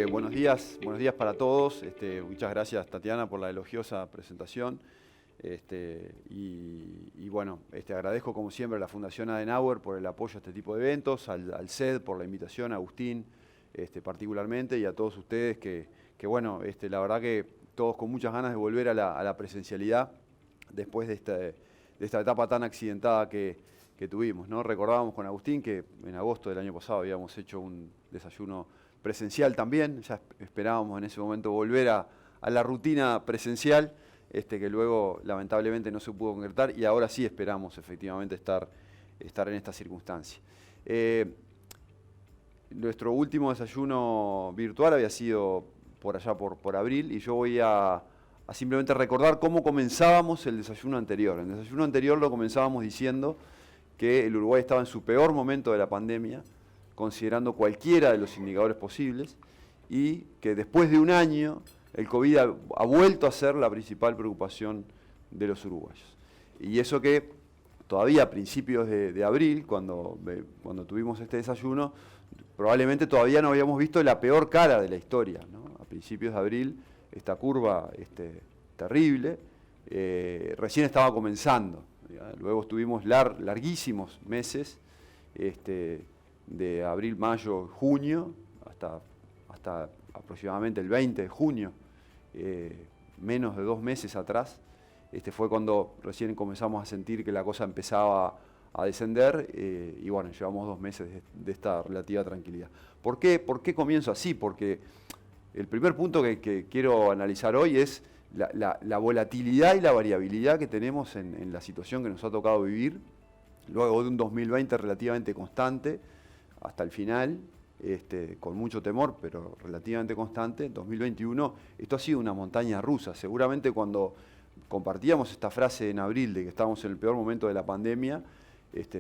Buenos días para todos. Muchas gracias, Tatiana, por la elogiosa presentación. Bueno, agradezco como siempre a la Fundación Adenauer por el apoyo a este tipo de eventos, al CED por la invitación, a Agustín particularmente, y a todos ustedes bueno, la verdad que todos con muchas ganas de volver a la presencialidad después de esta etapa tan accidentada que tuvimos, ¿no? Recordábamos con Agustín que en agosto del año pasado habíamos hecho un desayuno presencial también, ya esperábamos en ese momento volver a la rutina presencial, que luego lamentablemente no se pudo concretar, y ahora sí esperamos efectivamente estar en esta circunstancia. Nuestro último desayuno virtual había sido por allá por abril, y yo voy a simplemente recordar cómo comenzábamos el desayuno anterior. El desayuno anterior lo comenzábamos diciendo que el Uruguay estaba en su peor momento de la pandemia, considerando cualquiera de los indicadores posibles, y que después de un año el COVID ha vuelto a ser la principal preocupación de los uruguayos. Y eso que todavía a principios de abril, cuando tuvimos este desayuno, probablemente todavía no habíamos visto la peor cara de la historia, ¿no? A principios de abril, esta curva terrible recién estaba comenzando. Luego estuvimos larguísimos meses, de abril, mayo, junio, hasta aproximadamente el 20 de junio, menos de 2 meses atrás, fue cuando recién comenzamos a sentir que la cosa empezaba a descender, y bueno, llevamos 2 meses de esta relativa tranquilidad. ¿Por qué comienzo así? Porque el primer punto que quiero analizar hoy es la volatilidad y la variabilidad que tenemos en la situación que nos ha tocado vivir, luego de un 2020 relativamente constante, hasta el final, con mucho temor, pero relativamente constante. 2021, esto ha sido una montaña rusa. Seguramente cuando compartíamos esta frase en abril de que estábamos en el peor momento de la pandemia,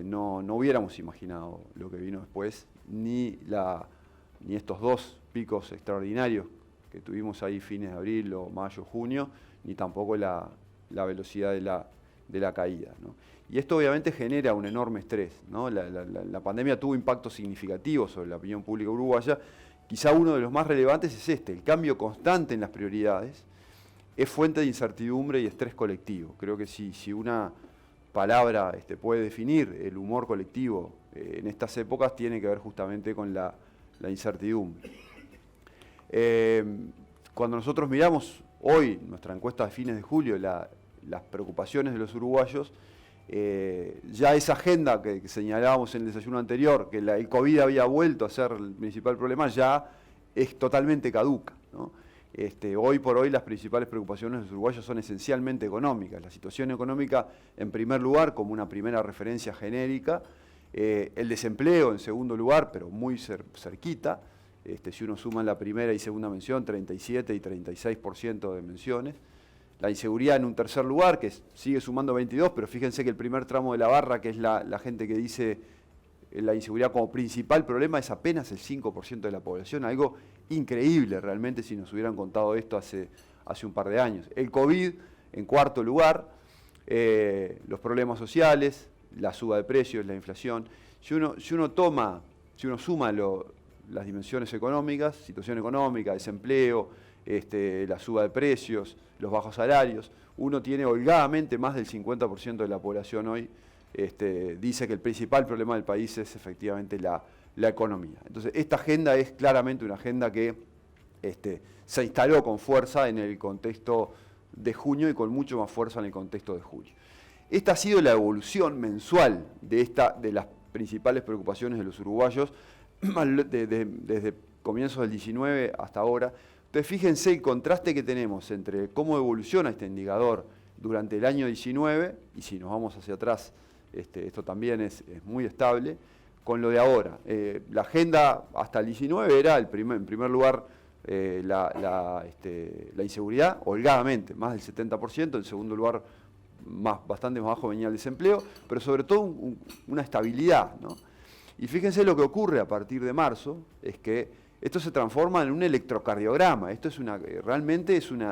no hubiéramos imaginado lo que vino después, ni estos 2 picos extraordinarios que tuvimos ahí fines de abril o mayo, junio, ni tampoco la velocidad de la caída, ¿no? Y esto obviamente genera un enorme estrés, ¿no? La pandemia tuvo impactos significativos sobre la opinión pública uruguaya. Quizá uno de los más relevantes es el cambio constante en las prioridades es fuente de incertidumbre y estrés colectivo. Creo que si una palabra puede definir el humor colectivo en estas épocas, tiene que ver justamente con la incertidumbre. Cuando nosotros miramos hoy nuestra encuesta de fines de julio, las preocupaciones de los uruguayos, ya esa agenda que señalábamos en el desayuno anterior, que el COVID había vuelto a ser el principal problema, ya es totalmente caduca, ¿no? Hoy por hoy las principales preocupaciones de los uruguayos son esencialmente económicas. La situación económica en primer lugar, como una primera referencia genérica, el desempleo en segundo lugar, pero muy cerquita. Si uno suma la primera y segunda mención, 37 y 36% de menciones. La inseguridad en un tercer lugar, que sigue sumando 22, pero fíjense que el primer tramo de la barra, que es la gente que dice la inseguridad como principal problema, es apenas el 5% de la población, algo increíble realmente si nos hubieran contado esto hace un par de años. El COVID en cuarto lugar, los problemas sociales, la suba de precios, la inflación. Si uno suma las dimensiones económicas, situación económica, desempleo, la suba de precios, los bajos salarios, uno tiene holgadamente más del 50% de la población hoy dice que el principal problema del país es efectivamente la economía. Entonces, esta agenda es claramente una agenda que se instaló con fuerza en el contexto de junio y con mucho más fuerza en el contexto de julio. Esta ha sido la evolución mensual de las principales preocupaciones de los uruguayos desde comienzos del 19 hasta ahora. Entonces, fíjense el contraste que tenemos entre cómo evoluciona este indicador durante el año 19, y si nos vamos hacia atrás, esto también es muy estable, con lo de ahora. La agenda hasta el 19 era, en primer lugar, la inseguridad, holgadamente, más del 70%, en segundo lugar, bastante más bajo venía el desempleo, pero sobre todo una estabilidad, ¿no? Y fíjense lo que ocurre a partir de marzo, es que esto se transforma en un electrocardiograma. Esto realmente es un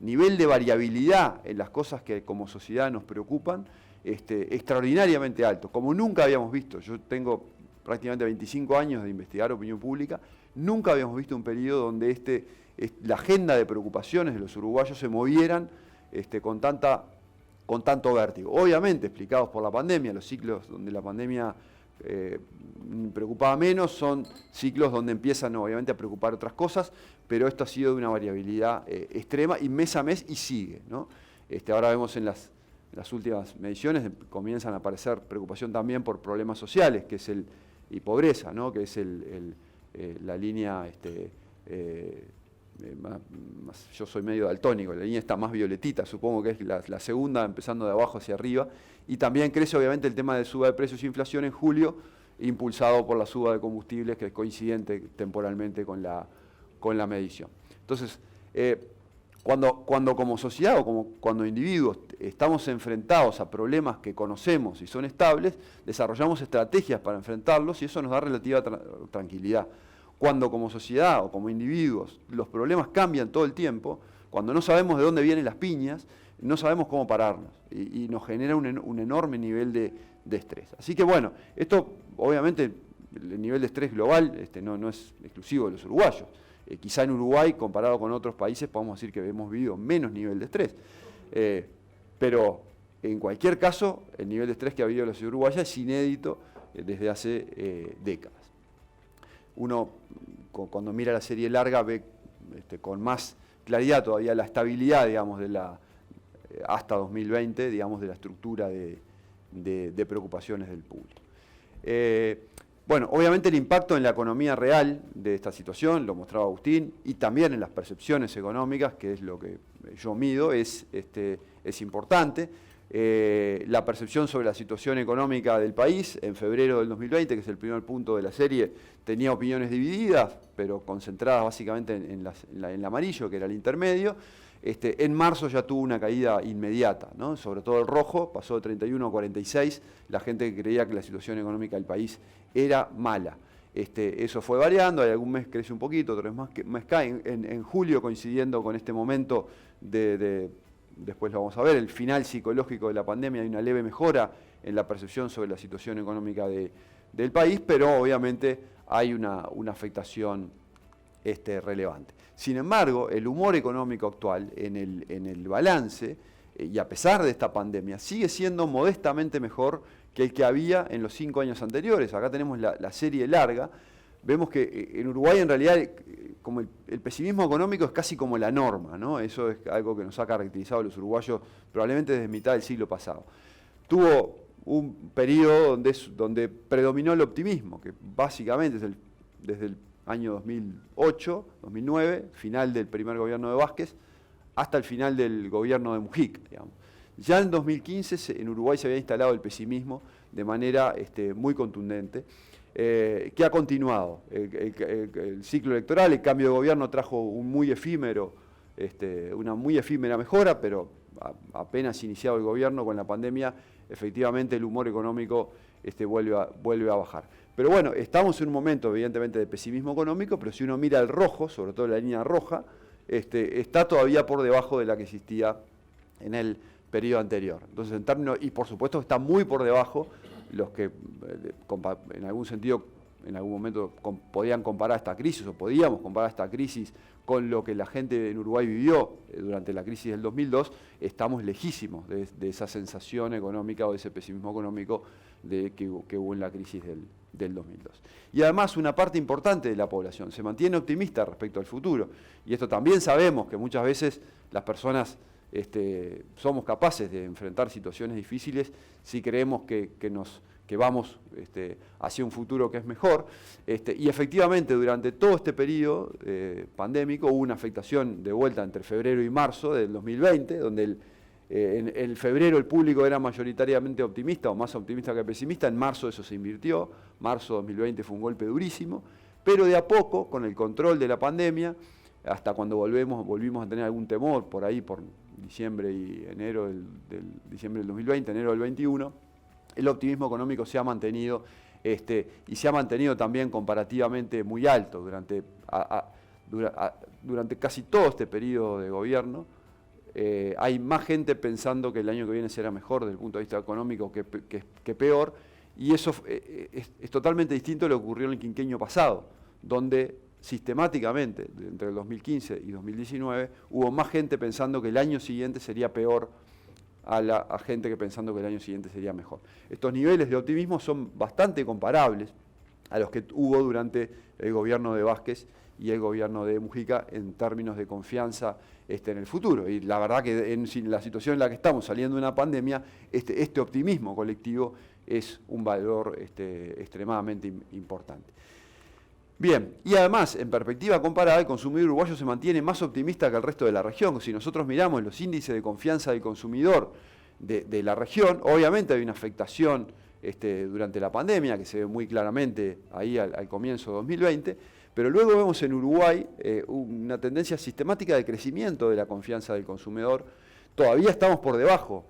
nivel de variabilidad en las cosas que como sociedad nos preocupan, extraordinariamente alto, como nunca habíamos visto. Yo tengo prácticamente 25 años de investigar opinión pública, Nunca habíamos visto un periodo donde la agenda de preocupaciones de los uruguayos se movieran con tanto vértigo. Obviamente, explicados por la pandemia, los ciclos donde la pandemia preocupaba menos son ciclos donde empiezan obviamente a preocupar otras cosas, pero esto ha sido de una variabilidad extrema y mes a mes y sigue, ¿no? Ahora vemos en las últimas mediciones comienzan a aparecer preocupación también por problemas sociales, que es y pobreza, ¿no? Que es la línea, yo soy medio daltónico, la línea está más violetita, supongo que es la segunda, empezando de abajo hacia arriba, y también crece obviamente el tema de suba de precios e inflación en julio, impulsado por la suba de combustibles, que es coincidente temporalmente con la medición. Entonces, cuando como sociedad o cuando individuos estamos enfrentados a problemas que conocemos y son estables, desarrollamos estrategias para enfrentarlos y eso nos da relativa tranquilidad. Cuando como sociedad o como individuos los problemas cambian todo el tiempo, cuando no sabemos de dónde vienen las piñas, no sabemos cómo pararnos y nos genera un enorme nivel de estrés. Así que bueno, esto obviamente el nivel de estrés global no es exclusivo de los uruguayos. Quizá en Uruguay, comparado con otros países, podemos decir que hemos vivido menos nivel de estrés. Pero en cualquier caso, el nivel de estrés que ha vivido la sociedad uruguaya es inédito desde hace décadas. Uno, cuando mira la serie larga, ve con más claridad todavía la estabilidad, digamos, hasta 2020, digamos, de la estructura de preocupaciones del público. Bueno, obviamente el impacto en la economía real de esta situación, lo mostraba Agustín, y también en las percepciones económicas, que es lo que yo mido, es importante. La percepción sobre la situación económica del país en febrero del 2020, que es el primer punto de la serie, tenía opiniones divididas, pero concentradas básicamente en el amarillo, que era el intermedio. En marzo ya tuvo una caída inmediata, ¿no? Sobre todo el rojo, pasó de 31 a 46, la gente que creía que la situación económica del país era mala. Eso fue variando, hay algún mes crece un poquito, otro mes cae. En julio, coincidiendo con este momento después lo vamos a ver, el final psicológico de la pandemia, hay una leve mejora en la percepción sobre la situación económica del país, pero obviamente hay una afectación relevante. Sin embargo, el humor económico actual en el balance, y a pesar de esta pandemia, sigue siendo modestamente mejor que el que había en los 5 años anteriores. Acá tenemos la serie larga. Vemos que en Uruguay en realidad como el pesimismo económico es casi como la norma, ¿no? Eso es algo que nos ha caracterizado a los uruguayos probablemente desde mitad del siglo pasado. Tuvo un periodo donde predominó el optimismo, que básicamente es desde el año 2008, 2009, final del primer gobierno de Vázquez, hasta el final del gobierno de Mujica, digamos. Ya en 2015 en Uruguay se había instalado el pesimismo de manera muy contundente, que ha continuado. El ciclo electoral, el cambio de gobierno trajo una muy efímera mejora, pero apenas iniciado el gobierno con la pandemia, efectivamente el humor económico vuelve a bajar. Pero bueno, estamos en un momento evidentemente de pesimismo económico, pero si uno mira el rojo, sobre todo la línea roja, está todavía por debajo de la que existía en el periodo anterior. Entonces, y por supuesto está muy por debajo los que en algún sentido, en algún momento podían comparar esta crisis, o podíamos comparar esta crisis con lo que la gente en Uruguay vivió durante la crisis del 2002, estamos lejísimos de esa sensación económica o de ese pesimismo económico que hubo en la crisis del 2002. Y además una parte importante de la población se mantiene optimista respecto al futuro. Y esto también sabemos que muchas veces las personas somos capaces de enfrentar situaciones difíciles si creemos que vamos hacia un futuro que es mejor. Y efectivamente durante todo este periodo pandémico hubo una afectación de vuelta entre febrero y marzo del 2020, donde en febrero el público era mayoritariamente optimista o más optimista que pesimista. En marzo eso se invirtió, marzo 2020 fue un golpe durísimo, pero de a poco, con el control de la pandemia, hasta cuando volvimos a tener algún temor por ahí, por diciembre y enero diciembre del 2020, enero del 21, el optimismo económico se ha mantenido y se ha mantenido también comparativamente muy alto durante casi todo este periodo de gobierno. Hay más gente pensando que el año que viene será mejor desde el punto de vista económico que peor, y eso es totalmente distinto a lo que ocurrió en el quinquenio pasado, donde sistemáticamente, entre el 2015 y 2019, hubo más gente pensando que el año siguiente sería peor a gente que pensando que el año siguiente sería mejor. Estos niveles de optimismo son bastante comparables a los que hubo durante el gobierno de Vázquez y el gobierno de Mujica en términos de confianza en el futuro. Y la verdad que en la situación en la que estamos, saliendo de una pandemia, este optimismo colectivo es un valor extremadamente importante. Bien, y además, en perspectiva comparada, el consumidor uruguayo se mantiene más optimista que el resto de la región. Si nosotros miramos los índices de confianza del consumidor de la región, obviamente hay una afectación durante la pandemia, que se ve muy claramente ahí al comienzo de 2020, pero luego vemos en Uruguay una tendencia sistemática de crecimiento de la confianza del consumidor. Todavía estamos por debajo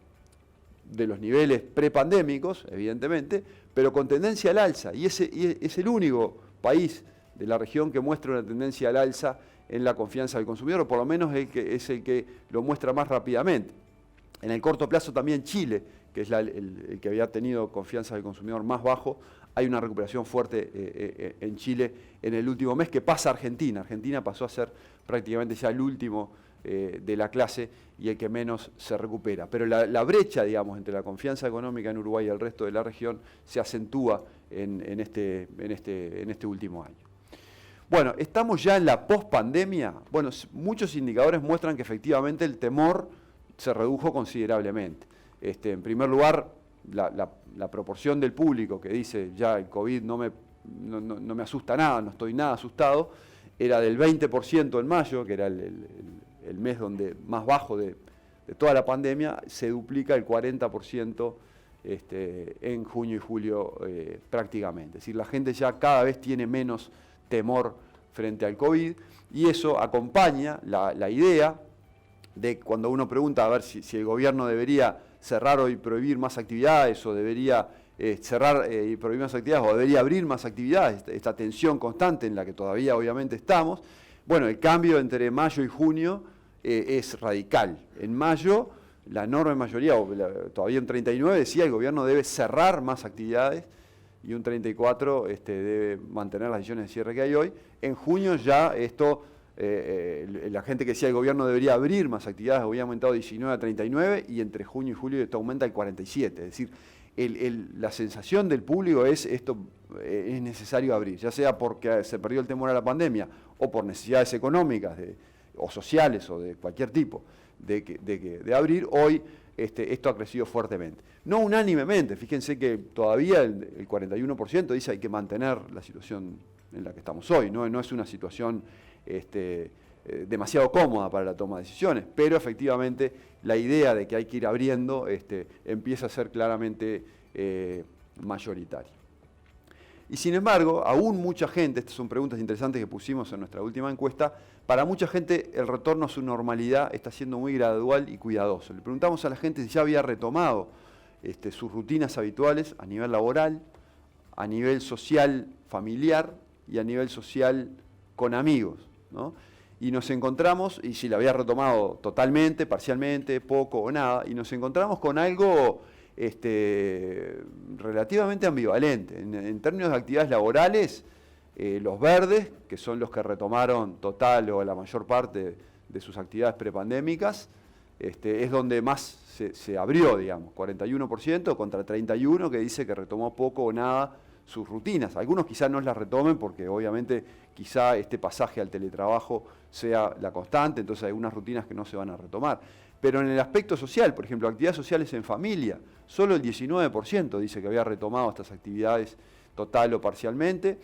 de los niveles prepandémicos, evidentemente, pero con tendencia al alza, y es el único país de la región que muestra una tendencia al alza en la confianza del consumidor, o por lo menos es el que lo muestra más rápidamente. En el corto plazo también Chile, que es el que había tenido confianza del consumidor más bajo, hay una recuperación fuerte en Chile en el último mes que pasa a Argentina. Argentina pasó a ser prácticamente ya el último de la clase y el que menos se recupera. Pero la brecha, digamos, entre la confianza económica en Uruguay y el resto de la región se acentúa en este último año. Bueno, estamos ya en la pospandemia. Bueno, muchos indicadores muestran que efectivamente el temor se redujo considerablemente. En primer lugar, la proporción del público que dice ya el COVID no me asusta nada, no estoy nada asustado, era del 20% en mayo, que era el mes donde más bajo de toda la pandemia, se duplica el 40% en junio y julio prácticamente. Es decir, la gente ya cada vez tiene menos temor frente al COVID y eso acompaña la idea de cuando uno pregunta a ver si el gobierno debería cerrar y prohibir más actividades o debería cerrar y prohibir más actividades o debería abrir más actividades, esta tensión constante en la que todavía obviamente estamos. Bueno, el cambio entre mayo y junio es radical. En mayo, la enorme mayoría, todavía un 39, decía el gobierno debe cerrar más actividades y un 34 debe mantener las decisiones de cierre que hay hoy. En junio ya esto, la gente que decía el gobierno debería abrir más actividades había aumentado de 19 a 39 y entre junio y julio esto aumenta al 47. Es decir, la sensación del público es es necesario abrir, ya sea porque se perdió el temor a la pandemia o por necesidades económicas o sociales o de cualquier tipo de abrir. Hoy esto ha crecido fuertemente. No unánimemente, fíjense que todavía el 41% dice hay que mantener la situación en la que estamos hoy, no es una situación demasiado cómoda para la toma de decisiones, pero efectivamente la idea de que hay que ir abriendo empieza a ser claramente mayoritaria. Y sin embargo, aún mucha gente, estas son preguntas interesantes que pusimos en nuestra última encuesta, para mucha gente el retorno a su normalidad está siendo muy gradual y cuidadoso. Le preguntamos a la gente si ya había retomado sus rutinas habituales a nivel laboral, a nivel social familiar y a nivel social con amigos, ¿no? Y nos encontramos, y si la había retomado totalmente, parcialmente, poco o nada, y nos encontramos con algo relativamente ambivalente. En términos de actividades laborales, los verdes, que son los que retomaron total o la mayor parte de sus actividades prepandémicas, es donde más se abrió, digamos, 41% contra 31% que dice que retomó poco o nada sus rutinas. Algunos quizás no las retomen porque obviamente quizá este pasaje al teletrabajo sea la constante, entonces hay algunas rutinas que no se van a retomar. Pero en el aspecto social, por ejemplo, actividades sociales en familia, solo el 19% dice que había retomado estas actividades total o parcialmente,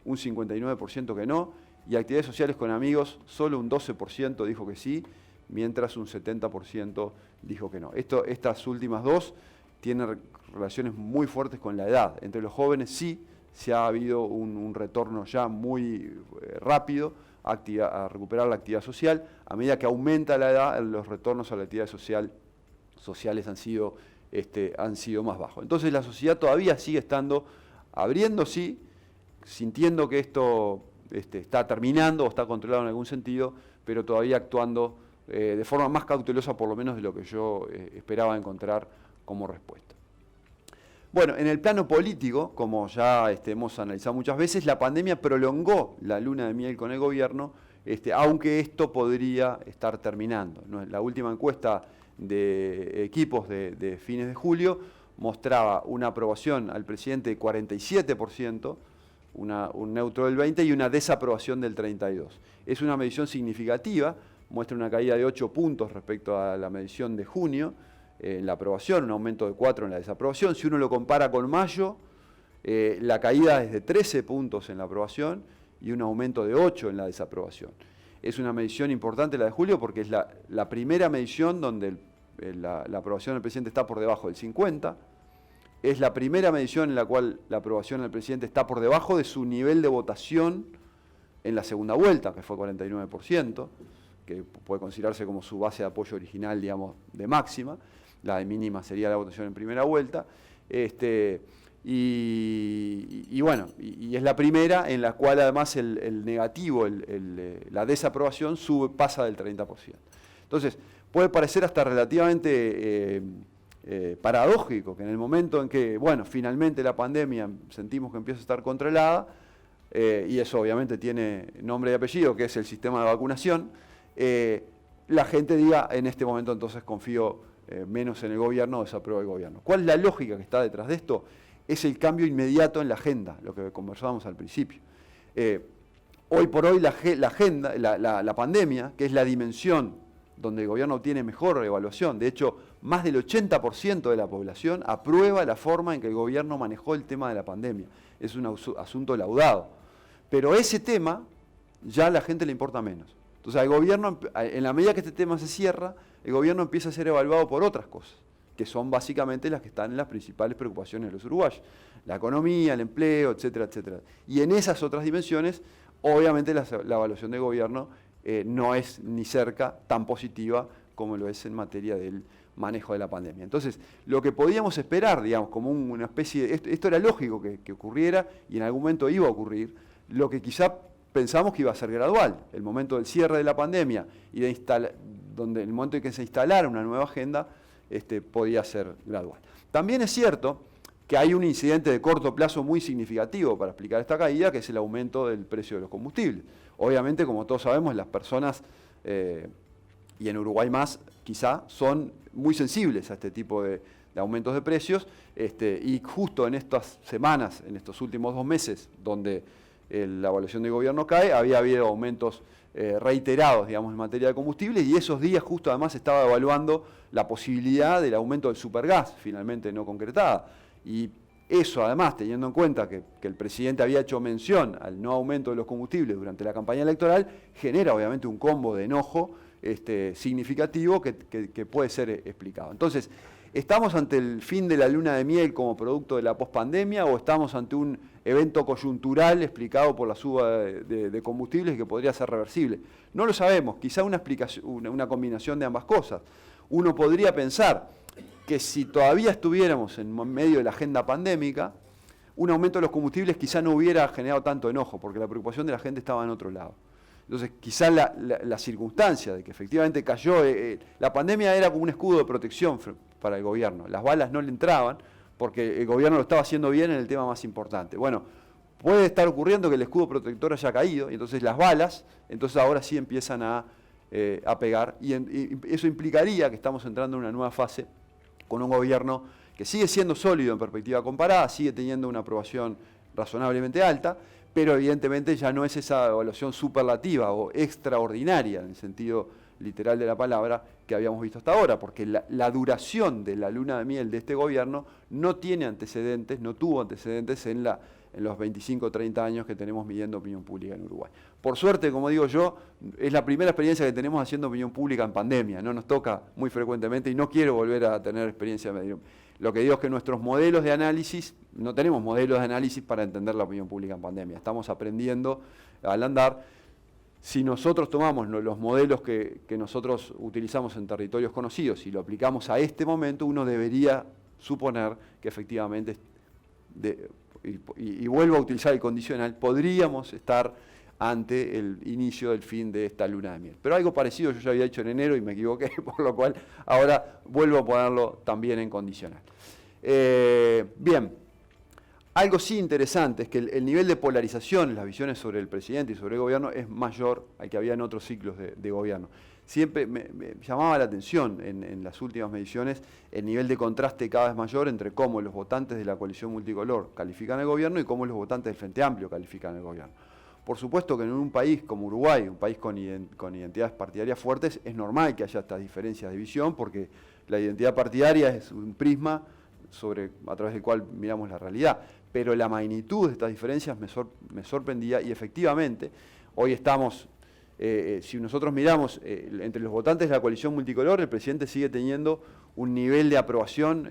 un 59% que no, y actividades sociales con amigos, solo un 12% dijo que sí, mientras un 70% dijo que no. Estas últimas dos tienen relaciones muy fuertes con la edad. Entre los jóvenes sí se ha habido un retorno ya muy rápido a recuperar la actividad social. A medida que aumenta la edad, los retornos a la actividad sociales han sido más bajos. Entonces la sociedad todavía sigue estando abriendo, sí, sintiendo que esto está terminando o está controlado en algún sentido, pero todavía actuando de forma más cautelosa, por lo menos de lo que yo esperaba encontrar como respuesta. Bueno, en el plano político, como ya hemos analizado muchas veces, la pandemia prolongó la luna de miel con el gobierno, aunque esto podría estar terminando, ¿no? La última encuesta de equipos de fines de julio mostraba una aprobación al presidente de 47%, un neutro del 20% y una desaprobación del 32%. Es una medición significativa, muestra una caída de 8 puntos respecto a la medición de junio, en la aprobación, un aumento de 4 en la desaprobación. Si uno lo compara con mayo, la caída es de 13 puntos en la aprobación y un aumento de 8 en la desaprobación. Es una medición importante la de julio porque es la primera medición donde la aprobación del presidente está por debajo del 50%. Es la primera medición en la cual la aprobación del presidente está por debajo de su nivel de votación en la segunda vuelta, que fue 49%, que puede considerarse como su base de apoyo original, digamos, de máxima. La de mínima sería la votación en primera vuelta. Y bueno, y es la primera en la cual además el negativo, la desaprobación pasa del 30%. Entonces, puede parecer hasta relativamente paradójico que en el momento en que, bueno, finalmente la pandemia sentimos que empieza a estar controlada, y eso obviamente tiene nombre y apellido, que es el sistema de vacunación, la gente diga, en este momento entonces confío menos en el gobierno o desapruebo el gobierno. ¿Cuál es la lógica que está detrás de esto? Es el cambio inmediato en la agenda, lo que conversábamos al principio. Hoy por hoy la pandemia, que es la dimensión donde el gobierno tiene mejor evaluación, de hecho, más del 80% de la población aprueba la forma en que el gobierno manejó el tema de la pandemia. Es un asunto laudado. Pero ese tema ya a la gente le importa menos. Entonces al gobierno, en la medida que este tema se cierra, el gobierno empieza a ser evaluado por otras cosas, que son básicamente las que están en las principales preocupaciones de los uruguayos. La economía, el empleo, etcétera, etcétera. Y en esas otras dimensiones, obviamente la evaluación del gobierno no es ni cerca tan positiva como lo es en materia del manejo de la pandemia. Entonces, lo que podíamos esperar, digamos, como una especie de... Esto era lógico que ocurriera y en algún momento iba a ocurrir, lo que quizá pensamos que iba a ser gradual. El momento del cierre de la pandemia y donde el momento en que se instalara una nueva agenda, podía ser gradual. También es cierto que hay un incidente de corto plazo muy significativo para explicar esta caída, que es el aumento del precio de los combustibles. Obviamente, como todos sabemos, las personas, y en Uruguay más, quizá, son muy sensibles a este tipo de aumentos de precios, y justo en estas semanas, en estos últimos 2 meses, donde la evaluación del gobierno cae, había habido aumentos reiterados, digamos, en materia de combustibles, y esos días justo además se estaba evaluando la posibilidad del aumento del supergas, finalmente no concretada. Y eso además, teniendo en cuenta que el presidente había hecho mención al no aumento de los combustibles durante la campaña electoral, genera obviamente un combo de enojo significativo que puede ser explicado. Entonces, ¿estamos ante el fin de la luna de miel como producto de la pospandemia o estamos ante un evento coyuntural explicado por la suba de combustibles que podría ser reversible? No lo sabemos, quizá una combinación de ambas cosas. Uno podría pensar que si todavía estuviéramos en medio de la agenda pandémica, un aumento de los combustibles quizá no hubiera generado tanto enojo, porque la preocupación de la gente estaba en otro lado. Entonces, quizá la circunstancia de que efectivamente cayó, la pandemia era como un escudo de protección para el gobierno. Las balas no le entraban porque el gobierno lo estaba haciendo bien en el tema más importante. Bueno, puede estar ocurriendo que el escudo protector haya caído, y entonces las balas, entonces ahora sí empiezan a pegar, y eso implicaría que estamos entrando en una nueva fase con un gobierno que sigue siendo sólido en perspectiva comparada, sigue teniendo una aprobación razonablemente alta, pero evidentemente ya no es esa evaluación superlativa o extraordinaria en el sentido literal de la palabra que habíamos visto hasta ahora, porque la duración de la luna de miel de este gobierno no tiene antecedentes, no tuvo antecedentes en los 25 o 30 años que tenemos midiendo opinión pública en Uruguay. Por suerte, como digo yo, es la primera experiencia que tenemos haciendo opinión pública en pandemia, no nos toca muy frecuentemente y no quiero volver a tener experiencia de medio. Lo que digo es que nuestros modelos de análisis, no tenemos modelos de análisis para entender la opinión pública en pandemia, estamos aprendiendo al andar. Si nosotros tomamos los modelos que nosotros utilizamos en territorios conocidos y lo aplicamos a este momento, uno debería suponer que efectivamente, y vuelvo a utilizar el condicional, podríamos estar ante el inicio del fin de esta luna de miel. Pero algo parecido yo ya había hecho en enero y me equivoqué, por lo cual ahora vuelvo a ponerlo también en condicional. Bien, algo sí interesante es que el nivel de polarización en las visiones sobre el presidente y sobre el gobierno es mayor al que había en otros ciclos de gobierno. Siempre me llamaba la atención en las últimas mediciones el nivel de contraste cada vez mayor entre cómo los votantes de la coalición multicolor califican el gobierno y cómo los votantes del Frente Amplio califican el gobierno. Por supuesto que en un país como Uruguay, un país con identidades partidarias fuertes, es normal que haya estas diferencias de visión porque la identidad partidaria es un prisma a través del cual miramos la realidad. Pero la magnitud de estas diferencias me sorprendía y efectivamente hoy estamos... si nosotros miramos entre los votantes de la coalición multicolor, el presidente sigue teniendo un nivel de aprobación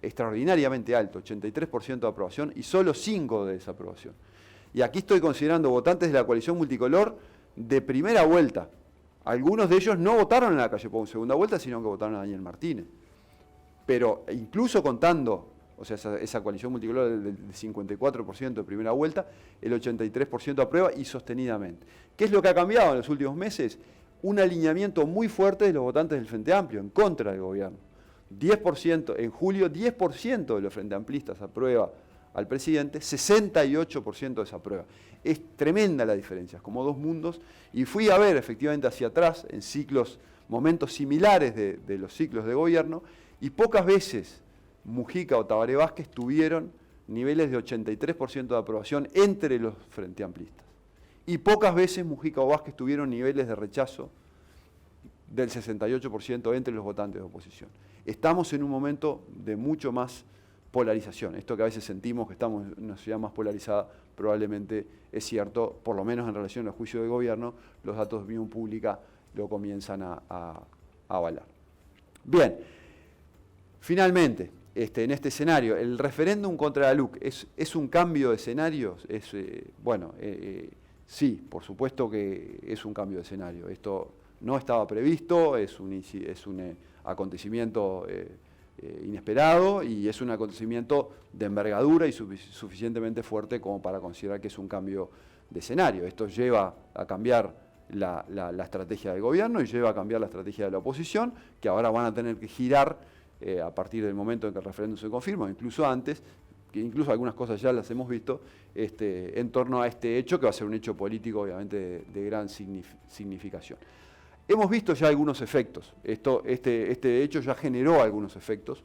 extraordinariamente alto, 83% de aprobación y solo 5% de desaprobación. Y aquí estoy considerando votantes de la coalición multicolor de primera vuelta. Algunos de ellos no votaron en la calle Pou en segunda vuelta, sino que votaron a Daniel Martínez. Pero incluso contando, o sea, esa coalición multicolor del 54% de primera vuelta, el 83% aprueba y sostenidamente. ¿Qué es lo que ha cambiado en los últimos meses? Un alineamiento muy fuerte de los votantes del Frente Amplio en contra del gobierno. 10%, en julio, 10% de los frente amplistas aprueba al presidente, 68% desaprueba. Es tremenda la diferencia, es como dos mundos. Y fui a ver efectivamente hacia atrás, en ciclos, momentos similares de los ciclos de gobierno, y pocas veces Mujica o Tabaré Vázquez tuvieron niveles de 83% de aprobación entre los frente amplistas. Y pocas veces Mujica o Vázquez tuvieron niveles de rechazo del 68% entre los votantes de oposición. Estamos en un momento de mucho más polarización. Esto que a veces sentimos que estamos en una sociedad más polarizada probablemente es cierto, por lo menos en relación al juicio de gobierno, los datos de opinión pública lo comienzan a avalar. Bien, finalmente, en este escenario, el referéndum contra la LUC, ¿es un cambio de escenario? Sí, por supuesto que es un cambio de escenario. Esto no estaba previsto, es un acontecimiento inesperado y es un acontecimiento de envergadura y suficientemente fuerte como para considerar que es un cambio de escenario. Esto lleva a cambiar la estrategia del gobierno y lleva a cambiar la estrategia de la oposición, que ahora van a tener que girar a partir del momento en que el referéndum se confirma, incluso antes, que incluso algunas cosas ya las hemos visto, en torno a este hecho, que va a ser un hecho político obviamente de gran significación. Hemos visto ya algunos efectos. Este hecho ya generó algunos efectos,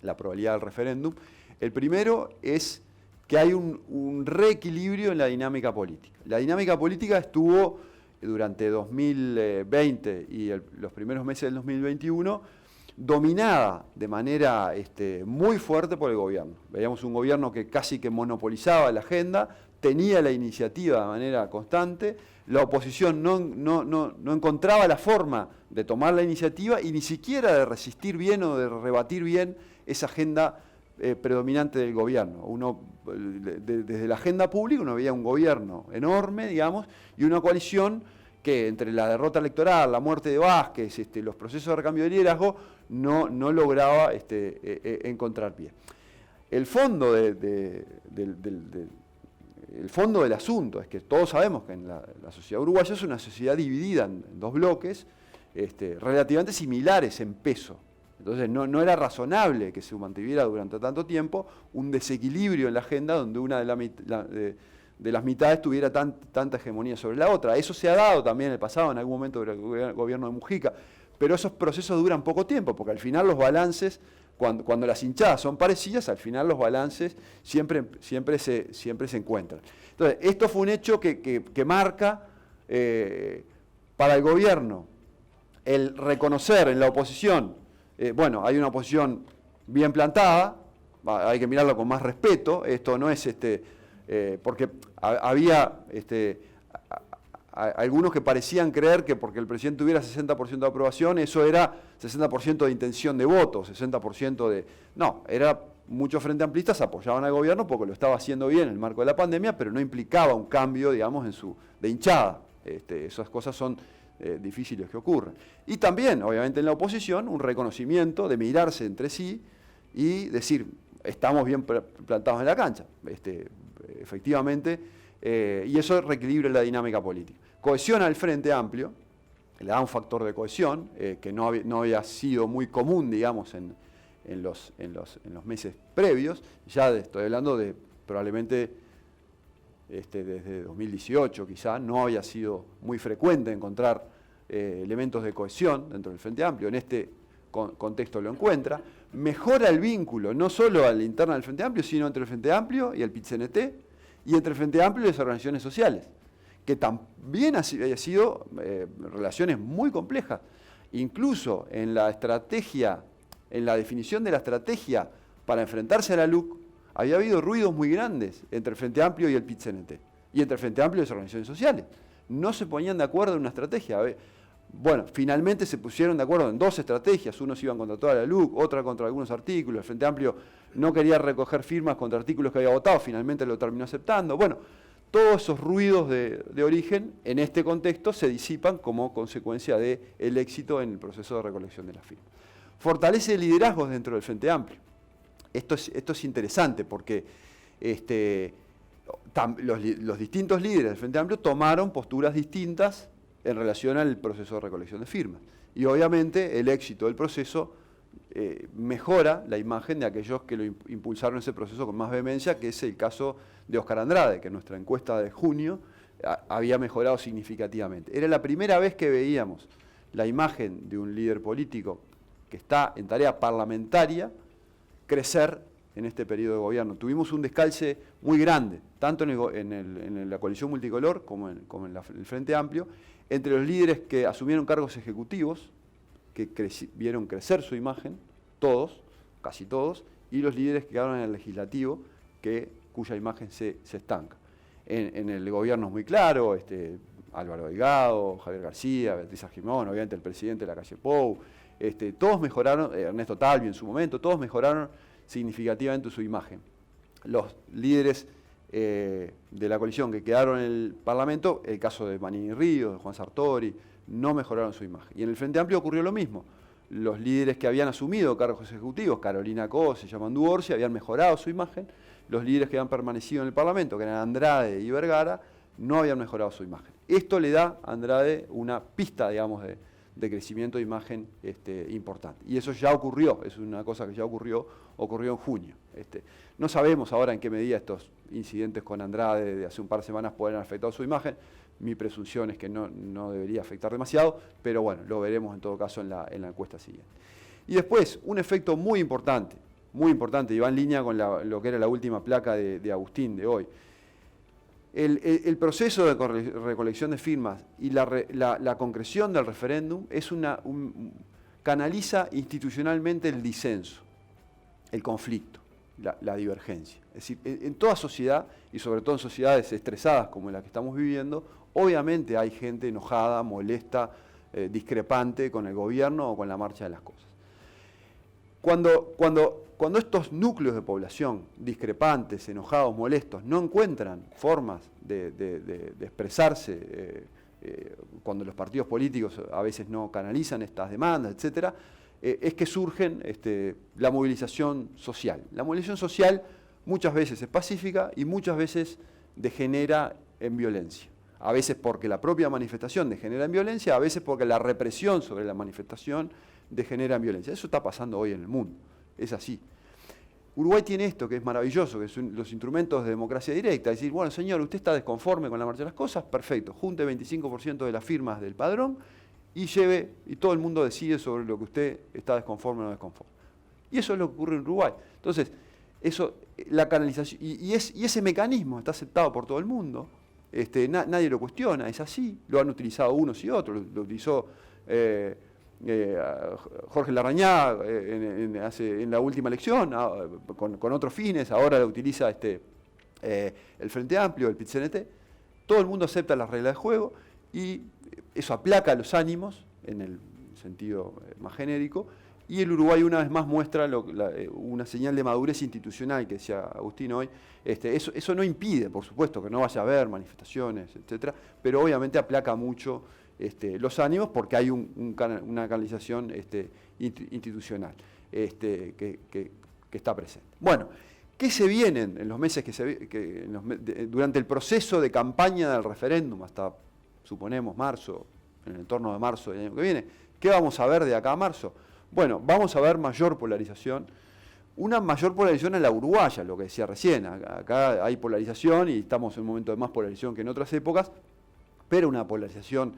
la probabilidad del referéndum. El primero es que hay un reequilibrio en la dinámica política. La dinámica política estuvo durante 2020 y los primeros meses del 2021 dominada de manera muy fuerte por el gobierno. Veíamos un gobierno que casi que monopolizaba la agenda, tenía la iniciativa de manera constante, la oposición no encontraba la forma de tomar la iniciativa y ni siquiera de resistir bien o de rebatir bien esa agenda predominante del gobierno. Desde la agenda pública uno veía un gobierno enorme, digamos, y una coalición que entre la derrota electoral, la muerte de Vázquez, los procesos de recambio de liderazgo, no lograba encontrar pie. El fondo el fondo del asunto es que todos sabemos que en la sociedad uruguaya es una sociedad dividida en dos bloques relativamente similares en peso. Entonces no era razonable que se mantuviera durante tanto tiempo un desequilibrio en la agenda donde una de las mitades tuviera tanta hegemonía sobre la otra. Eso se ha dado también en el pasado, en algún momento del gobierno de Mujica, pero esos procesos duran poco tiempo, porque al final los balances, cuando las hinchadas son parecidas, al final los balances siempre se encuentran. Entonces, esto fue un hecho que marca para el gobierno el reconocer en la oposición, hay una oposición bien plantada, hay que mirarlo con más respeto, esto no es porque había algunos que parecían creer que porque el presidente tuviera 60% de aprobación, eso era 60% de intención de voto, 60% de... No, muchos frente amplistas apoyaban al gobierno porque lo estaba haciendo bien en el marco de la pandemia, pero no implicaba un cambio, digamos, de hinchada. Esas cosas son difíciles que ocurren. Y también, obviamente, en la oposición, un reconocimiento de mirarse entre sí y decir, estamos bien plantados en la cancha. Efectivamente, y eso reequilibra la dinámica política. Cohesiona el Frente Amplio, le da un factor de cohesión que no había sido muy común, digamos, en en los meses previos. Ya estoy hablando de probablemente desde 2018 quizá, no había sido muy frecuente encontrar elementos de cohesión dentro del Frente Amplio. En este contexto lo encuentra. Mejora el vínculo, no solo a la interna del Frente Amplio, sino entre el Frente Amplio y el PIT-CNT, y entre el Frente Amplio y las organizaciones sociales, que también había sido relaciones muy complejas. Incluso en la estrategia, en la definición de la estrategia para enfrentarse a la LUC, había habido ruidos muy grandes entre el Frente Amplio y el PIT-CNT, y entre el Frente Amplio y las organizaciones sociales. No se ponían de acuerdo en una estrategia. Bueno, finalmente se pusieron de acuerdo en dos estrategias. Unos iban contra toda la LUC, otra contra algunos artículos. El Frente Amplio no quería recoger firmas contra artículos que había votado, finalmente lo terminó aceptando. Bueno, todos esos ruidos de origen, en este contexto, se disipan como consecuencia del éxito en el proceso de recolección de las firmas. Fortalece liderazgos dentro del Frente Amplio. Esto es interesante porque los distintos líderes del Frente Amplio tomaron posturas distintas en relación al proceso de recolección de firmas. Y obviamente el éxito del proceso mejora la imagen de aquellos que lo impulsaron ese proceso con más vehemencia, que es el caso de Óscar Andrade, que en nuestra encuesta de junio había mejorado significativamente. Era la primera vez que veíamos la imagen de un líder político que está en tarea parlamentaria crecer en este periodo de gobierno. Tuvimos un descalce muy grande, tanto en la coalición multicolor como en el Frente Amplio, entre los líderes que asumieron cargos ejecutivos, que vieron crecer su imagen, todos, casi todos, y los líderes que quedaron en el legislativo, cuya imagen se estanca. En el gobierno es muy claro, Álvaro Delgado, Javier García, Beatriz Argimón, obviamente el presidente de la calle Pou, todos mejoraron, Ernesto Talvi en su momento, todos mejoraron significativamente su imagen. Los líderes de la coalición que quedaron en el Parlamento, el caso de Manini Ríos, de Juan Sartori, no mejoraron su imagen. Y en el Frente Amplio ocurrió lo mismo. Los líderes que habían asumido cargos ejecutivos, Carolina Cos y Yamandu Orsi, habían mejorado su imagen. Los líderes que habían permanecido en el Parlamento, que eran Andrade y Vergara, no habían mejorado su imagen. Esto le da a Andrade una pista, digamos, de crecimiento de imagen importante. Y eso ya ocurrió, es una cosa que ya ocurrió en junio. No sabemos ahora en qué medida estos incidentes con Andrade de hace un par de semanas pueden haber afectado su imagen. Mi presunción es que no debería afectar demasiado, pero bueno, lo veremos en todo caso en la encuesta siguiente. Y después, un efecto muy importante, y va en línea con lo que era la última placa de Agustín de hoy. El proceso de recolección de firmas y la concreción del referéndum canaliza institucionalmente el disenso, el conflicto, la divergencia. Es decir, en toda sociedad, y sobre todo en sociedades estresadas como la que estamos viviendo, obviamente hay gente enojada, molesta, discrepante con el gobierno o con la marcha de las cosas. Cuando estos núcleos de población discrepantes, enojados, molestos, no encuentran formas de expresarse, cuando los partidos políticos a veces no canalizan estas demandas, etcétera, es que surgen la movilización social. La movilización social muchas veces es pacífica y muchas veces degenera en violencia. A veces porque la propia manifestación degenera en violencia, a veces porque la represión sobre la manifestación degenera en violencia. Eso está pasando hoy en el mundo, es así. Uruguay tiene esto que es maravilloso, que son los instrumentos de democracia directa. Es decir, bueno, señor, usted está desconforme con la marcha de las cosas, perfecto, junte 25% de las firmas del padrón y todo el mundo decide sobre lo que usted está desconforme o no desconforme. Y eso es lo que ocurre en Uruguay. Entonces, la canalización, y ese mecanismo está aceptado por todo el mundo, nadie lo cuestiona, es así, lo han utilizado unos y otros, lo utilizó Jorge Larrañaga en la última elección, con otros fines, ahora lo utiliza el Frente Amplio, el PIT-CNT. Todo el mundo acepta las reglas de juego y eso aplaca los ánimos en el sentido más genérico, y el Uruguay una vez más muestra una señal de madurez institucional que decía Agustín hoy. Eso no impide, por supuesto, que no vaya a haber manifestaciones, etcétera, pero obviamente aplaca mucho los ánimos porque hay una canalización institucional que está presente. Bueno, ¿qué se vienen en los meses durante el proceso de campaña del referéndum hasta, suponemos, marzo, en el entorno de marzo del año que viene? ¿Qué vamos a ver de acá a marzo? Bueno, vamos a ver mayor polarización. Una mayor polarización a la uruguaya, lo que decía recién. Acá hay polarización y estamos en un momento de más polarización que en otras épocas, pero una polarización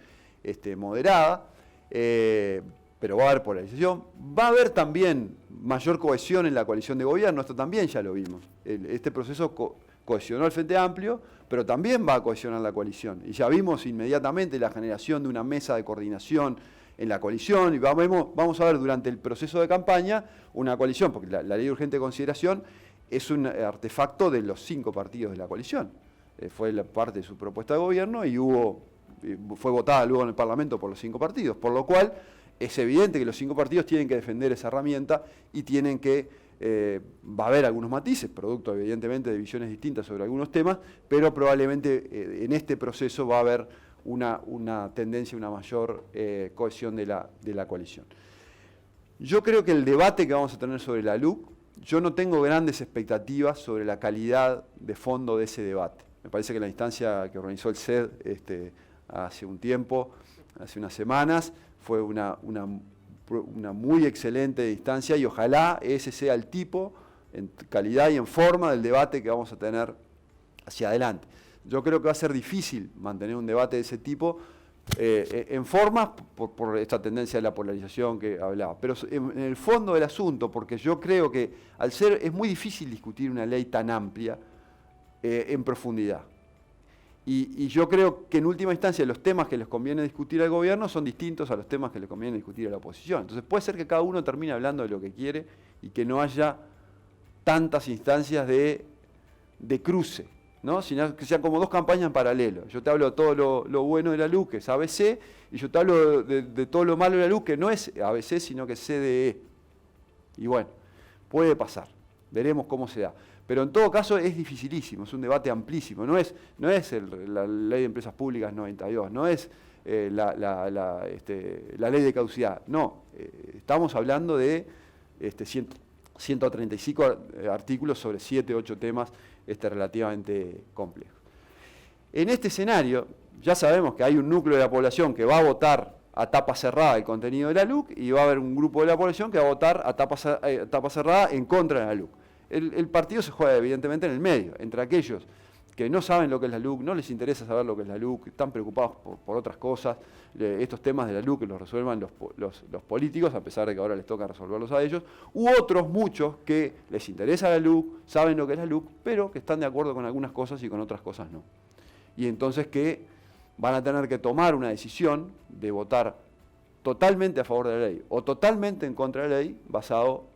moderada, pero va a haber polarización. Va a haber también mayor cohesión en la coalición de gobierno, esto también ya lo vimos. Este proceso cohesionó al Frente Amplio, pero también va a cohesionar la coalición. Y ya vimos inmediatamente la generación de una mesa de coordinación en la coalición, y vamos a ver durante el proceso de campaña una coalición, porque la ley de urgente consideración es un artefacto de los 5 partidos de la coalición. Fue parte de su propuesta de gobierno y fue votada luego en el Parlamento por los 5 partidos, por lo cual es evidente que los 5 partidos tienen que defender esa herramienta y tienen que, va a haber algunos matices, producto evidentemente de visiones distintas sobre algunos temas, pero probablemente en este proceso va a haber una tendencia, una mayor cohesión de la coalición. Yo creo que el debate que vamos a tener sobre la LUC, yo no tengo grandes expectativas sobre la calidad de fondo de ese debate. Me parece que la instancia que organizó el CED hace un tiempo, hace unas semanas, fue una muy excelente instancia y ojalá ese sea el tipo, en calidad y en forma del debate que vamos a tener hacia adelante. Yo creo que va a ser difícil mantener un debate de ese tipo en forma por esta tendencia de la polarización que hablaba, pero en el fondo del asunto, porque yo creo que es muy difícil discutir una ley tan amplia en profundidad. Y yo creo que en última instancia los temas que les conviene discutir al gobierno son distintos a los temas que les conviene discutir a la oposición. Entonces puede ser que cada uno termine hablando de lo que quiere y que no haya tantas instancias de cruce, ¿no? Sino que sean como 2 campañas en paralelo. Yo te hablo de todo lo bueno de la LUC, que es ABC, y yo te hablo de todo lo malo de la LUC, que no es ABC, sino que es CDE. Y bueno, puede pasar. Veremos cómo se da. Pero en todo caso es dificilísimo, es un debate amplísimo. No es la Ley de Empresas Públicas 92, no es la ley de caducidad. No, estamos hablando de 135 artículos sobre 7, 8 temas relativamente complejos. En este escenario, ya sabemos que hay un núcleo de la población que va a votar a tapa cerrada el contenido de la LUC y va a haber un grupo de la población que va a votar a tapa cerrada en contra de la LUC. El partido se juega evidentemente en el medio, entre aquellos que no saben lo que es la LUC, no les interesa saber lo que es la LUC, están preocupados por otras cosas, estos temas de la LUC que los resuelvan los políticos, a pesar de que ahora les toca resolverlos a ellos, u otros muchos que les interesa la LUC, saben lo que es la LUC, pero que están de acuerdo con algunas cosas y con otras cosas no. Y entonces que van a tener que tomar una decisión de votar totalmente a favor de la ley o totalmente en contra de la ley, basado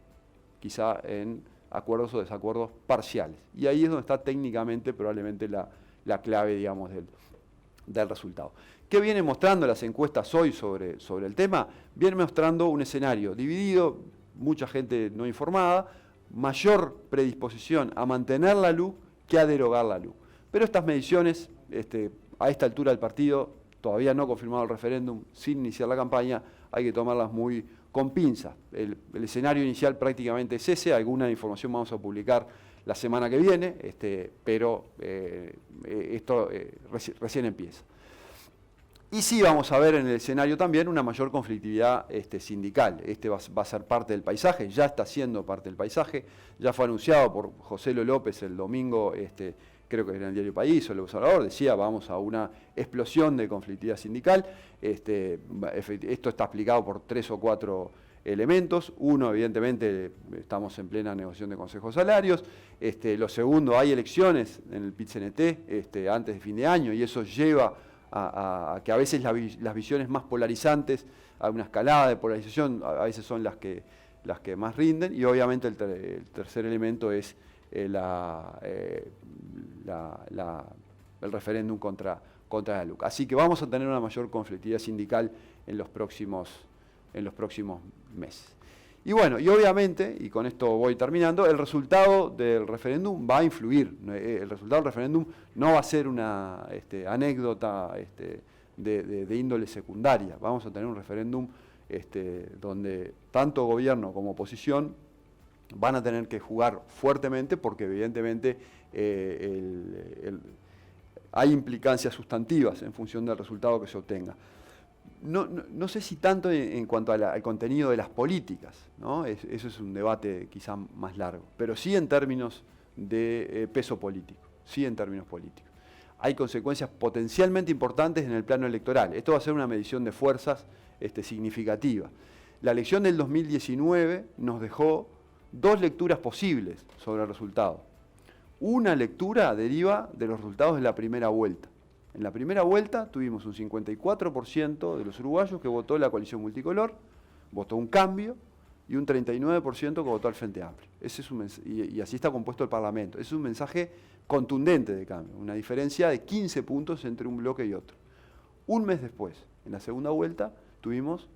quizá en acuerdos o desacuerdos parciales. Y ahí es donde está técnicamente probablemente la clave, digamos, del resultado. ¿Qué vienen mostrando las encuestas hoy sobre el tema? Vienen mostrando un escenario dividido, mucha gente no informada, mayor predisposición a mantener la LUC que a derogar la LUC. Pero estas mediciones, a esta altura del partido, todavía no confirmado el referéndum, sin iniciar la campaña, hay que tomarlas muy con pinzas. El escenario inicial prácticamente es ese, alguna información vamos a publicar la semana que viene, pero esto recién empieza. Y sí vamos a ver en el escenario también una mayor conflictividad sindical. Va a ser parte del paisaje, ya está siendo parte del paisaje, ya fue anunciado por José Lo López el domingo, creo que era en el diario País o El Observador, decía vamos a una explosión de conflictividad sindical. Esto está explicado por 3 o 4 elementos. Uno, evidentemente, estamos en plena negociación de consejos salarios. Lo segundo, hay elecciones en el PIT-CNT antes de fin de año y eso lleva a que a veces las visiones más polarizantes, a una escalada de polarización, a veces son las que más rinden, y obviamente el tercer elemento es el referéndum contra la LUC. Así que vamos a tener una mayor conflictividad sindical en los próximos meses. Y bueno, y obviamente, y con esto voy terminando, el resultado del referéndum va a influir. El resultado del referéndum no va a ser una anécdota de índole secundaria. Vamos a tener un referéndum donde tanto gobierno como oposición van a tener que jugar fuertemente porque evidentemente hay implicancias sustantivas en función del resultado que se obtenga. No sé si tanto en cuanto al contenido de las políticas, ¿no? Eso es un debate quizá más largo, pero sí en términos de peso político, sí en términos políticos. Hay consecuencias potencialmente importantes en el plano electoral. Esto va a ser una medición de fuerzas significativa. La elección del 2019 nos dejó dos lecturas posibles sobre el resultado. Una lectura deriva de los resultados de la primera vuelta. En la primera vuelta tuvimos un 54% de los uruguayos que votó la coalición multicolor, votó un cambio, y un 39% que votó al Frente Amplio. Ese es y así está compuesto el Parlamento. Ese es un mensaje contundente de cambio, una diferencia de 15 puntos entre un bloque y otro. Un mes después, en la segunda vuelta, tuvimos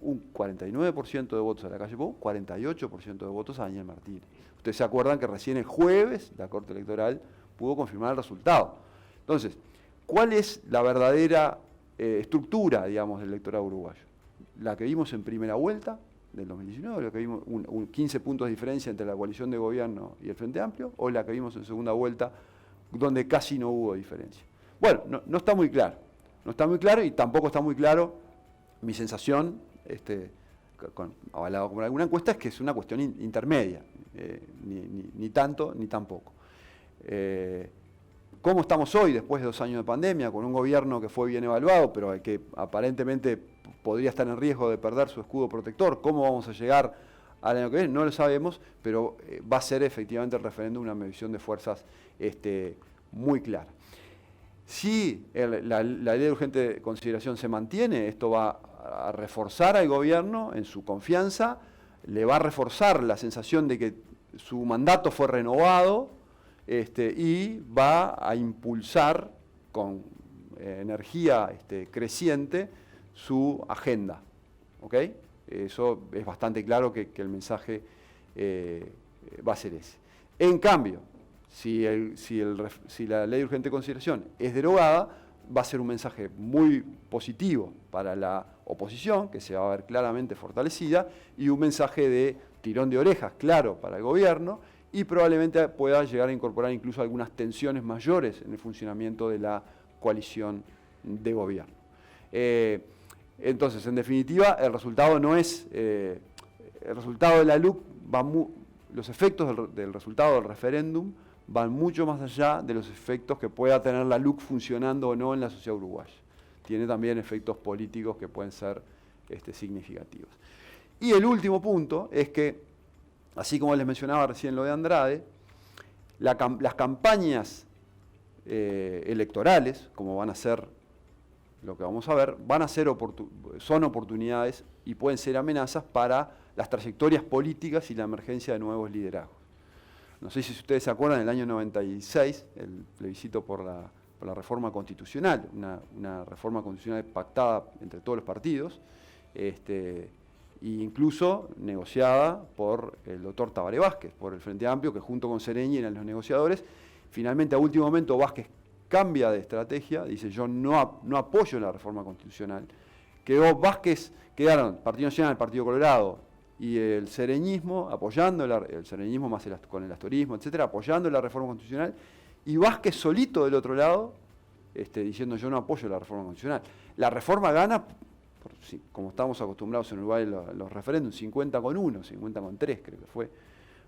un 49% de votos a la calle Pou, 48% de votos a Daniel Martínez. Ustedes se acuerdan que recién el jueves la Corte Electoral pudo confirmar el resultado. Entonces, ¿cuál es la verdadera estructura, digamos, del electorado uruguayo? La que vimos en primera vuelta del 2019, la que vimos 15 puntos de diferencia entre la coalición de gobierno y el Frente Amplio, o la que vimos en segunda vuelta, donde casi no hubo diferencia. Bueno, no está muy claro. No está muy claro y tampoco está muy claro mi sensación, avalado con alguna encuesta, es que es una cuestión intermedia, ni tanto ni tampoco. ¿Cómo estamos hoy, después de 2 años de pandemia, con un gobierno que fue bien evaluado, pero que aparentemente podría estar en riesgo de perder su escudo protector? ¿Cómo vamos a llegar al año que viene? No lo sabemos, pero va a ser efectivamente el referéndum una medición de fuerzas muy clara. Si la ley de urgente consideración se mantiene, esto va a reforzar al gobierno en su confianza, le va a reforzar la sensación de que su mandato fue renovado, y va a impulsar con energía creciente su agenda. ¿Ok? Eso es bastante claro que el mensaje va a ser ese. En cambio, si la ley de urgente consideración es derogada, va a ser un mensaje muy positivo para la oposición, que se va a ver claramente fortalecida, y un mensaje de tirón de orejas claro para el gobierno, y probablemente pueda llegar a incorporar incluso algunas tensiones mayores en el funcionamiento de la coalición de gobierno. Entonces, en definitiva, el resultado no es... el resultado de la LUC, los efectos del resultado del referéndum van mucho más allá de los efectos que pueda tener la LUC funcionando o no en la sociedad uruguaya. Tiene también efectos políticos que pueden ser significativos. Y el último punto es que, así como les mencionaba recién lo de Andrade, las campañas electorales, como van a ser lo que vamos a ver, son oportunidades y pueden ser amenazas para las trayectorias políticas y la emergencia de nuevos liderazgos. No sé si ustedes se acuerdan, en el año 96, el plebiscito por la reforma constitucional, una reforma constitucional pactada entre todos los partidos, e incluso negociada por el doctor Tabaré Vázquez, por el Frente Amplio, que junto con Sereñi eran los negociadores. Finalmente, a último momento, Vázquez cambia de estrategia, dice: yo no apoyo la reforma constitucional. Quedaron Partido Nacional, Partido Colorado y el sereñismo apoyando, el sereñismo más con el astorismo, etcétera, apoyando la reforma constitucional, y Vázquez solito del otro lado, diciendo: yo no apoyo la reforma constitucional. La reforma gana, como estamos acostumbrados en Uruguay los referéndums, 50-1, 50-3 creo que fue.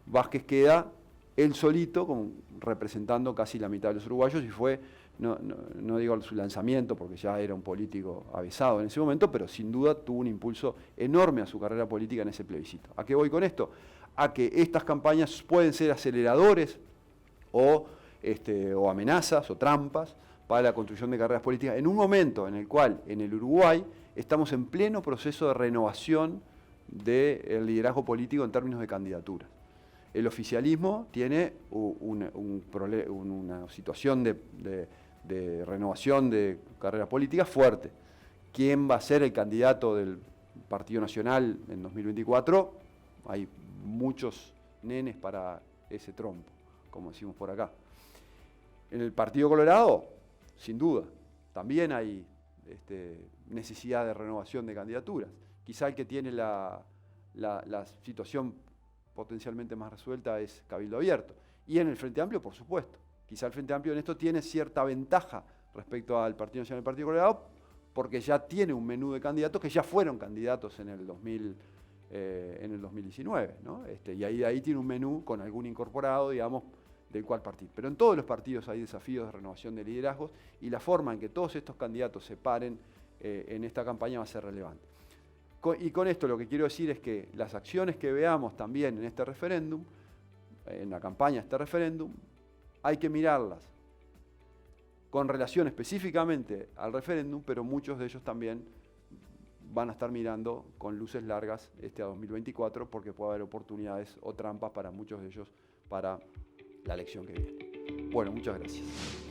Vázquez queda él solito representando casi la mitad de los uruguayos, y fue, no digo su lanzamiento porque ya era un político avesado en ese momento, pero sin duda tuvo un impulso enorme a su carrera política en ese plebiscito. ¿A qué voy con esto? A que estas campañas pueden ser aceleradores o amenazas o trampas para la construcción de carreras políticas en un momento en el cual en el Uruguay estamos en pleno proceso de renovación del liderazgo político en términos de candidaturas. El oficialismo tiene una situación de renovación de carreras políticas fuerte. ¿Quién va a ser el candidato del Partido Nacional en 2024? Hay muchos nenes para ese trompo, como decimos por acá. En el Partido Colorado, sin duda, también hay necesidad de renovación de candidaturas. Quizá el que tiene la situación potencialmente más resuelta es Cabildo Abierto. Y en el Frente Amplio, por supuesto. Quizá el Frente Amplio en esto tiene cierta ventaja respecto al Partido Nacional y al Partido Colorado porque ya tiene un menú de candidatos que ya fueron candidatos en el 2019, ¿no? Y ahí tiene un menú con algún incorporado, digamos, del cual partir. Pero en todos los partidos hay desafíos de renovación de liderazgos y la forma en que todos estos candidatos se paren en esta campaña va a ser relevante. Y con esto lo que quiero decir es que las acciones que veamos también en este referéndum, en la campaña de este referéndum, hay que mirarlas con relación específicamente al referéndum, pero muchos de ellos también van a estar mirando con luces largas a 2024 porque puede haber oportunidades o trampas para muchos de ellos para la elección que viene. Bueno, muchas gracias.